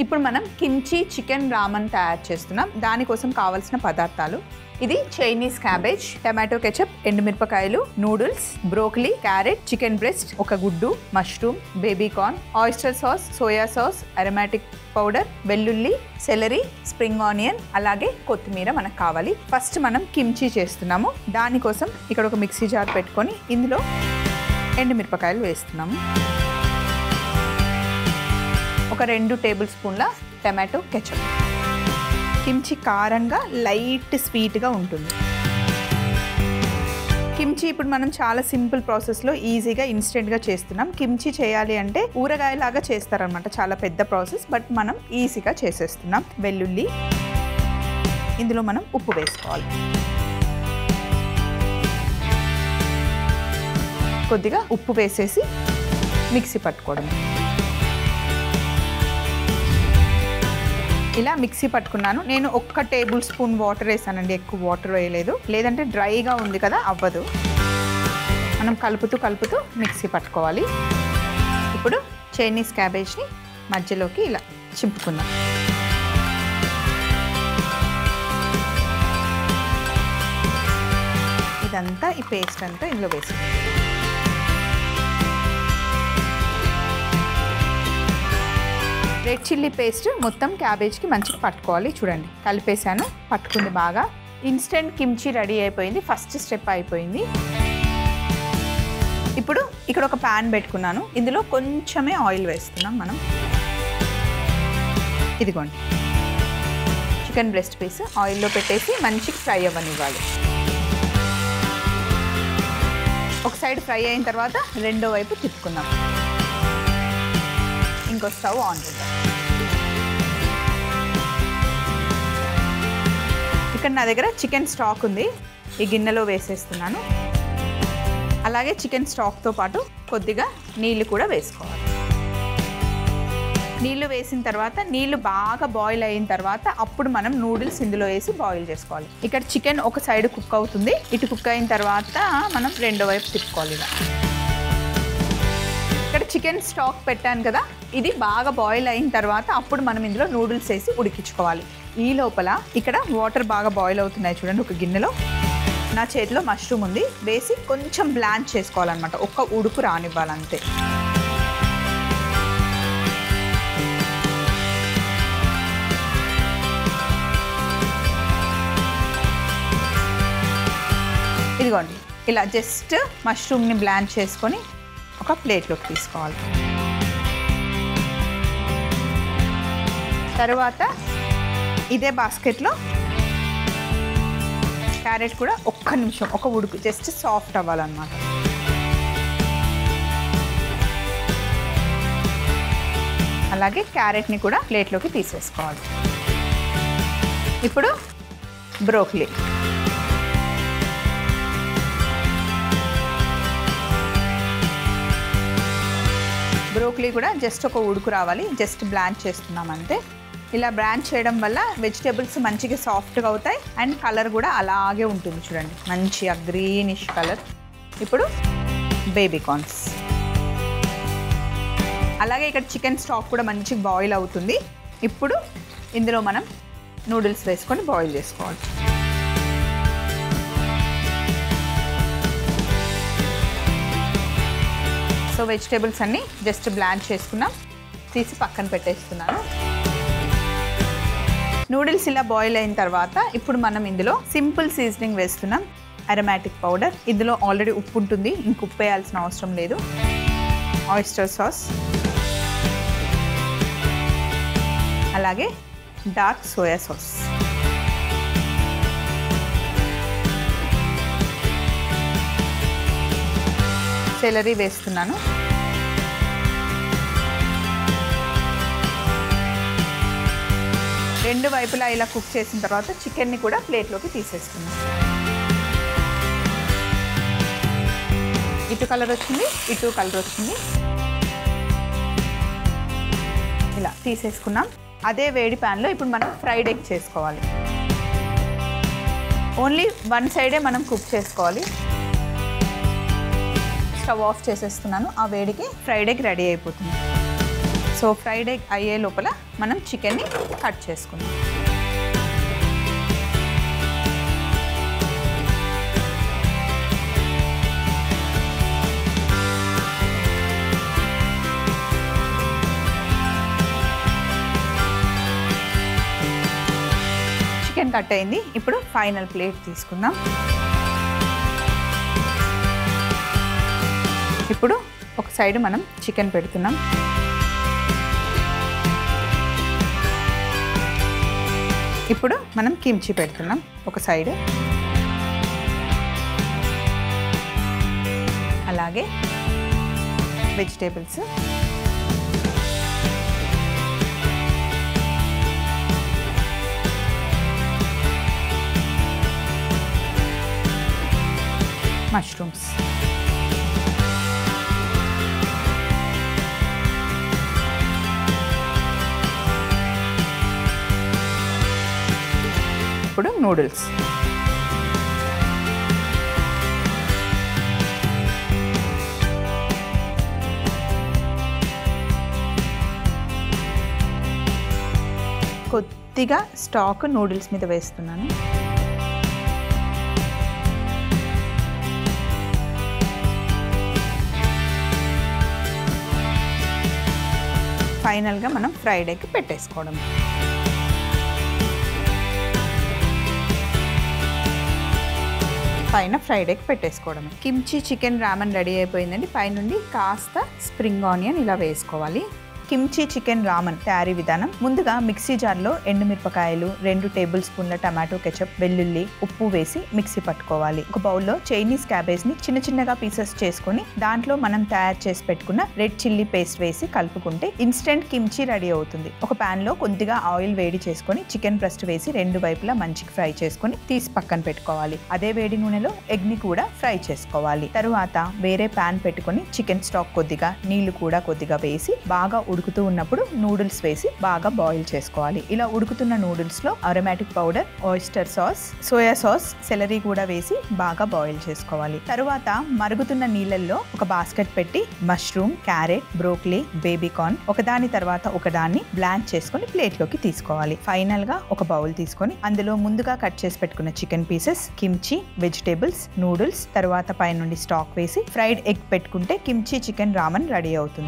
ఇప్పుడు మనం kimchi chicken Raman తయారు చేస్తున్నాం. దానికోసం కావాల్సిన పదార్థాలు: ఇది చైనీస్ క్యాబేజ్, టమాటో కెచప్, ఎండుమిరపకాయలు, noodles, broccoli, carrot, chicken breast, ఒక గుడ్డు, mushroom, baby corn, oyster sauce, soya sauce, aromatic powder, వెల్లుల్లి, సెలరీ, స్ప్రింగ్ ఆనియన్, అలాగే కొత్తిమీర మనకు కావాలి. ఫస్ట్ మనం కిమ్చి చేస్తున్నాము. దానికోసం ఇక్కడ ఒక మిక్సీ జార్ పెట్టుకొని ఇందులో ఎండుమిరపకాయలు వేస్తున్నాము. ఒక 2 టేబుల్ స్పూన్ల టమాటో కెచప్. కిమ్చి కారంగా లైట్ స్వీట్గా ఉంటుంది. కిమ్చి ఇప్పుడు మనం చాలా సింపుల్ ప్రాసెస్లో ఈజీగా ఇన్స్టెంట్గా చేస్తున్నాం. కిమ్చి చేయాలి అంటే ఊరగాయలాగా చేస్తారనమాట, చాలా పెద్ద ప్రాసెస్. బట్ మనం ఈజీగా చేసేస్తున్నాం. వెల్లుల్లి, ఇందులో మనం ఉప్పు వేసుకోవాలి. కొద్దిగా ఉప్పు వేసేసి మిక్సీ పట్టుకోవడం. ఇలా మిక్సీ పట్టుకున్నాను. నేను 1 టేబుల్ స్పూన్ వాటర్ వేసానండి, ఎక్కువ వాటర్ వేయలేదు, లేదంటే డ్రైగా ఉంది కదా అవ్వదు. మనం కలుపుతూ మిక్సీ పట్టుకోవాలి. ఇప్పుడు చైనీస్ క్యాబేజ్ని మధ్యలోకి ఇలా చింపుకుందాం. ఇదంతా ఈ పేస్ట్ అంతా ఇందులో వేసి రెడ్ చిల్లీ పేస్ట్ మొత్తం క్యాబేజ్కి మంచిగా పట్టుకోవాలి. చూడండి, కలిపేసాను, పట్టుకుంది బాగా. ఇన్స్టెంట్ కిమ్చి రెడీ అయిపోయింది. ఫస్ట్ స్టెప్ అయిపోయింది. ఇప్పుడు ఇక్కడ ఒక ప్యాన్ పెట్టుకున్నాను. ఇందులో కొంచెమే ఆయిల్ వేస్తున్నాం మనం. ఇదిగోండి, చికెన్ బ్రెస్ట్ పీస్ ఆయిల్లో పెట్టేసి మంచిగా ఫ్రై అవ్వనివ్వాలి. ఒక సైడ్ ఫ్రై అయిన తర్వాత రెండో వైపు తిప్పుకుందాం. ఇంకో స్టవ్ ఆన్ చేద్దాం. ఇక్కడ నా దగ్గర చికెన్ స్టాక్ ఉంది, ఈ గిన్నెలో వేసేస్తున్నాను. అలాగే చికెన్ స్టాక్తో పాటు కొద్దిగా నీళ్ళు కూడా వేసుకోవాలి. నీళ్ళు వేసిన తర్వాత నీళ్ళు బాగా బాయిల్ అయిన తర్వాత అప్పుడు మనం నూడిల్స్ ఇందులో వేసి బాయిల్ చేసుకోవాలి. ఇక్కడ చికెన్ ఒక సైడ్ కుక్ అవుతుంది. ఇటు కుక్ అయిన తర్వాత మనం రెండో వైపు తిప్పుకోవాలి. ఇలా ఇక్కడ చికెన్ స్టాక్ పెట్టాను కదా, ఇది బాగా బాయిల్ అయిన తర్వాత అప్పుడు మనం ఇందులో నూడిల్స్ వేసి ఉడికించుకోవాలి. ఈ లోపల ఇక్కడ వాటర్ బాగా బాయిల్ అవుతున్నాయి చూడండి. ఒక గిన్నెలో నా చేతిలో మష్రూమ్ ఉంది, వేసి కొంచెం బ్లాంచ్ చేసుకోవాలన్నమాట. ఒక్క ఉడుకు రానివ్వాలంతే. ఇదిగోండి, ఇలా జస్ట్ మష్రూమ్ని బ్లాంచ్ చేసుకొని ఒక ప్లేట్లోకి తీసుకోవాలి. తర్వాత ఇదే బాస్కెట్లో క్యారెట్ కూడా ఒక్క నిమిషం, ఒక ఉడుకు, జస్ట్ సాఫ్ట్ అవ్వాలన్నమాట. అలాగే క్యారెట్ని కూడా ప్లేట్లోకి తీసేసుకోవాలి. ఇప్పుడు బ్రోకలీ. బ్రోకలీ కూడా జస్ట్ ఒక ఉడుకు రావాలి, జస్ట్ బ్లాంచ్ చేస్తున్నాం అంతే. ఇలా బ్లాంచ్ చేయడం వల్ల వెజిటేబుల్స్ మంచిగా సాఫ్ట్గా అవుతాయి అండ్ కలర్ కూడా అలాగే ఉంటుంది చూడండి, మంచిగా గ్రీనిష్ కలర్. ఇప్పుడు బేబీ కార్న్స్. అలాగే ఇక్కడ చికెన్ స్టాక్ కూడా మంచిగా బాయిల్ అవుతుంది. ఇప్పుడు ఇందులో మనం నూడిల్స్ వేసుకొని బాయిల్ చేసుకోవాలి. సో వెజిటేబుల్స్ అన్నీ జస్ట్ బ్లాంచ్ చేసుకున్నాం, తీసి పక్కన పెట్టేస్తున్నాను. నూడిల్స్ ఇలా బాయిల్ అయిన తర్వాత ఇప్పుడు మనం ఇందులో సింపుల్ సీజనింగ్ వేస్తున్నాం. అరోమాటిక్ పౌడర్, ఇందులో ఆల్రెడీ ఉప్పు ఉంటుంది, ఇంక ఉప్పు వేయాల్సిన అవసరం లేదు. ఆయిస్టర్ సాస్, అలాగే డార్క్ సోయా సాస్. సెలరీ వేస్తున్నాను. రెండు వైపులా ఇలా కుక్ చేసిన తర్వాత చికెన్ని కూడా ప్లేట్లోకి తీసేస్తున్నాను. ఇటు కలర్ వచ్చింది, ఇటు కలర్ వచ్చింది. ఇలా తీసేసుకున్నాం. అదే వేడి ప్యాన్లో ఇప్పుడు మనం ఫ్రైడ్ ఎగ్ చేసుకోవాలి. ఓన్లీ వన్ సైడే మనం కుక్ చేసుకోవాలి. స్టవ్ ఆఫ్ చేసేస్తున్నాను. ఆ వేడికి ఫ్రైడ్ ఎగ్ రెడీ అయిపోతుంది. సో ఫ్రైడ్ ఎగ్ అయ్యే లోపల మనం చికెన్ని కట్ చేసుకుందాం. చికెన్ కట్ అయింది. ఇప్పుడు ఫైనల్ ప్లేట్ తీసుకుందాం. ఇప్పుడు ఒక సైడ్ మనం చికెన్ పెడుతున్నాం. ఇప్పుడు మనం కిమ్చి పెడుతున్నాం ఒక సైడ్. అలాగే వెజిటేబుల్స్, మష్రూమ్స్, ఇప్పుడు నూడిల్స్, కొద్దిగా స్టాక్ నూడిల్స్ మీద వేస్తున్నాను. ఫైనల్గా మనం ఫ్రైడ్ ఎగ్ పెట్టేసుకోవడం. పైన ఫ్రైడ్ ఎగ్ పెట్టేసుకోవడమే. కిమ్చి చికెన్ రామన్ రెడీ అయిపోయిందండి. పైనుండి కాస్త స్ప్రింగ్ ఆనియన్ ఇలా వేసుకోవాలి. కిమ్చి చికెన్ రామన్ తయారీ విధానం: ముందుగా మిక్సీ జార్లో ఎండుమిరపకాయలు, 2 టేబుల్ స్పూన్ల టమాటో కెచప్, వెల్లుల్లి, ఉప్పు వేసి మిక్సీ పట్టుకోవాలి. ఒక బౌల్లో చైనీస్ క్యాబేజ్ ని చిన్న చిన్నగా పీసెస్ చేసుకుని దాంట్లో మనం తయారు చేసి పెట్టుకున్న రెడ్ చిల్లీ పేస్ట్ వేసి కలుపుకుంటే ఇన్స్టెంట్ కిమ్చి రెడీ అవుతుంది. ఒక పాన్ లో కొద్దిగా ఆయిల్ వేడి చేసుకొని చికెన్ బ్రెస్ట్ వేసి 2 వైపులా మంచిగా ఫ్రై చేసుకొని తీసి పక్కన పెట్టుకోవాలి. అదే వేడి నూనెలో ఎగ్ ని కూడా ఫ్రై చేసుకోవాలి. తరువాత వేరే పాన్ పెట్టుకొని చికెన్ స్టాక్ కొద్దిగా, నీళ్లు కూడా కొద్దిగా వేసి బాగా ఉడుకుతూ ఉన్నప్పుడు నూడిల్స్ వేసి బాగా బాయిల్ చేసుకోవాలి. ఇలా ఉడుకుతున్న నూడిల్స్ లో aromatic powder, oyster sauce, soya sauce, salary కూడా వేసి బాగా బాయిల్ చేసుకోవాలి. తరువాత మరుగుతున్న నీళ్ళల్లో ఒక బాస్కెట్ పెట్టి మష్రూమ్, క్యారెట్, బ్రోకలీ, బేబీకార్న్ ఒకదాని తర్వాత ఒకదాన్ని బ్లాంచ్ చేసుకొని ప్లేట్ లోకి తీసుకోవాలి. ఫైనల్ గా ఒక బౌల్ తీసుకొని అందులో ముందుగా కట్ చేసి పెట్టుకున్న chicken pieces, kimchi, vegetables, noodles, తరువాత పై నుండి స్టాక్ వేసి ఫ్రైడ్ ఎగ్ పెట్టుకుంటే కిమ్చి చికెన్ రామన్ రెడీ అవుతుంది.